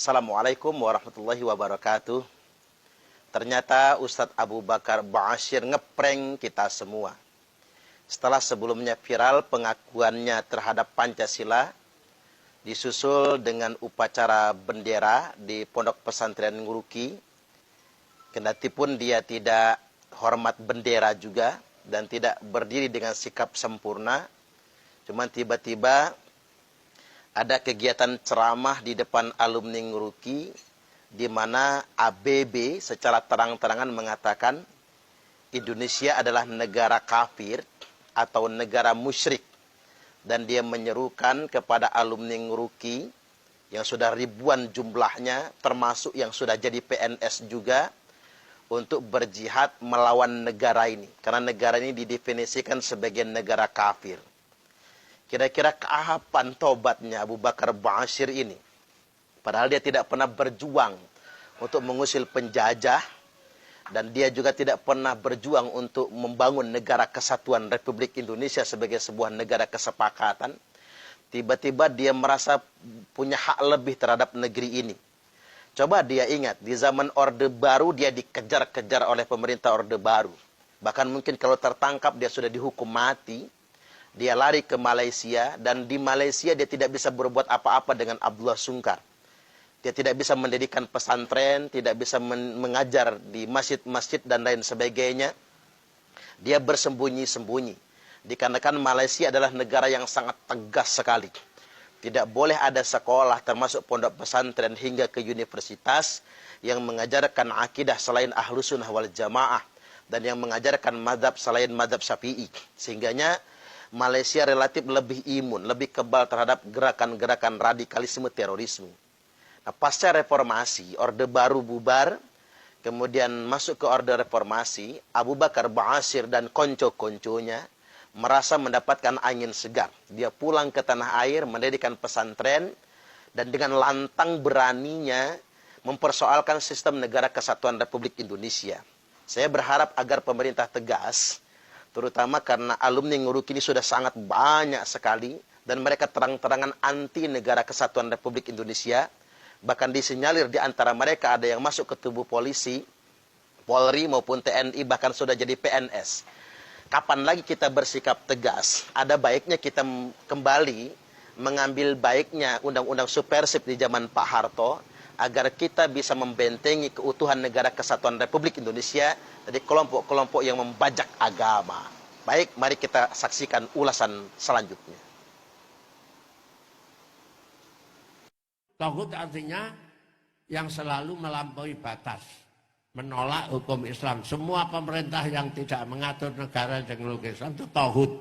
Assalamualaikum warahmatullahi wabarakatuh. Ternyata Ustadz Abu Bakar Ba'asyir ngeprank kita semua. Setelah sebelumnya viral pengakuannya terhadap Pancasila, disusul dengan upacara bendera di Pondok Pesantren Nguruki. Kendatipun dia tidak hormat bendera juga dan tidak berdiri dengan sikap sempurna, cuman tiba-tiba ada kegiatan ceramah di depan alumni Nguruki, di mana ABB secara terang-terangan mengatakan Indonesia adalah negara kafir atau negara musyrik. Dan dia menyerukan kepada alumni Nguruki yang sudah ribuan jumlahnya, termasuk yang sudah jadi PNS juga, untuk berjihad melawan negara ini. Karena negara ini didefinisikan sebagai negara kafir. Kira-kira kapan tobatnya Abu Bakar Ba'asyir ini? Padahal dia tidak pernah berjuang untuk mengusir penjajah. Dan dia juga tidak pernah berjuang untuk membangun negara kesatuan Republik Indonesia sebagai sebuah negara kesepakatan. Tiba-tiba dia merasa punya hak lebih terhadap negeri ini. Coba dia ingat, di zaman Orde Baru dia dikejar-kejar oleh pemerintah Orde Baru. Bahkan mungkin kalau tertangkap dia sudah dihukum mati. Dia lari ke Malaysia, dan di Malaysia dia tidak bisa berbuat apa-apa dengan Abdullah Sungkar. Dia tidak bisa mendirikan pesantren, tidak bisa mengajar di masjid-masjid dan lain sebagainya. Dia bersembunyi-sembunyi. Dikarenakan Malaysia adalah negara yang sangat tegas sekali. Tidak boleh ada sekolah termasuk pondok pesantren hingga ke universitas yang mengajarkan akidah selain Ahlus Sunnah wal Jamaah. Dan yang mengajarkan mazhab selain mazhab Syafi'i. Sehingganya Malaysia relatif lebih imun, lebih kebal terhadap gerakan-gerakan radikalisme terorisme. Nah, pasca reformasi, Orde Baru bubar, kemudian masuk ke Orde Reformasi, Abu Bakar Ba'asyir dan konco-konconya merasa mendapatkan angin segar. Dia pulang ke tanah air, mendirikan pesantren, dan dengan lantang beraninya mempersoalkan sistem negara kesatuan Republik Indonesia. Saya berharap agar pemerintah tegas, terutama karena alumni Nguruki ini sudah sangat banyak sekali, dan mereka terang-terangan anti negara kesatuan Republik Indonesia. Bahkan disinyalir di antara mereka ada yang masuk ke tubuh polisi, Polri maupun TNI, bahkan sudah jadi PNS. Kapan lagi kita bersikap tegas? Ada baiknya kita kembali mengambil baiknya undang-undang Supersip di zaman Pak Harto, agar kita bisa membentengi keutuhan negara kesatuan Republik Indonesia dari kelompok-kelompok yang membajak agama. Baik, mari kita saksikan ulasan selanjutnya. Tauhid artinya yang selalu melampaui batas, menolak hukum Islam. Semua pemerintah yang tidak mengatur negara dengan hukum Islam itu tauhid.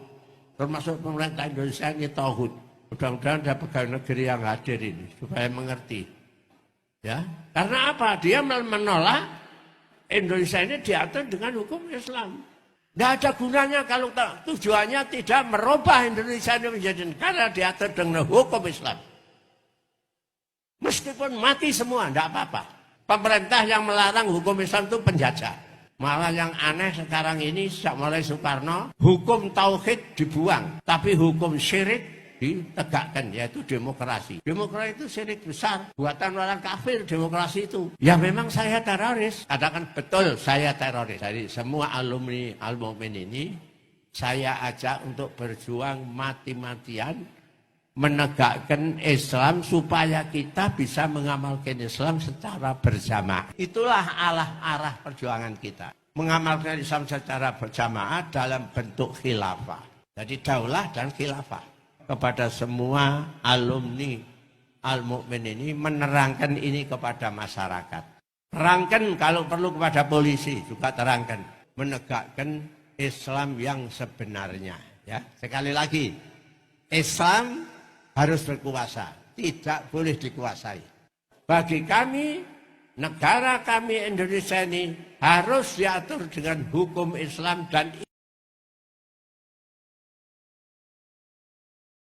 Termasuk pemerintah Indonesia ini tauhid. Mudah-mudahan ada pegawai negeri yang hadir ini supaya mengerti. Ya, karena apa? Dia menolak Indonesia ini diatur dengan hukum Islam. Tidak ada gunanya kalau tujuannya tidak merubah Indonesia ini menjadi negara diatur dengan hukum Islam. Meskipun mati semua, tidak apa-apa. Pemerintah yang melarang hukum Islam itu penjajah. Malah yang aneh sekarang ini, mulai Soekarno, hukum tauhid dibuang. Tapi hukum syirik ditegakkan, yaitu demokrasi. Demokrasi itu syirik besar. Buatan orang kafir demokrasi itu. Ya memang saya teroris. Katakan betul saya teroris. Dari semua alumni Al-Mu'min ini, saya ajak untuk berjuang mati-matian menegakkan Islam supaya kita bisa mengamalkan Islam secara berjamaah. Itulah arah perjuangan kita. Mengamalkan Islam secara berjamaah dalam bentuk khilafah. Jadi daulah dan khilafah. Kepada semua alumni Al-Mu'min ini menerangkan ini kepada masyarakat. Terangkan kalau perlu kepada polisi juga terangkan. Menegakkan Islam yang sebenarnya. Ya, sekali lagi, Islam harus berkuasa, tidak boleh dikuasai. Bagi kami, negara kami Indonesia ini harus diatur dengan hukum Islam dan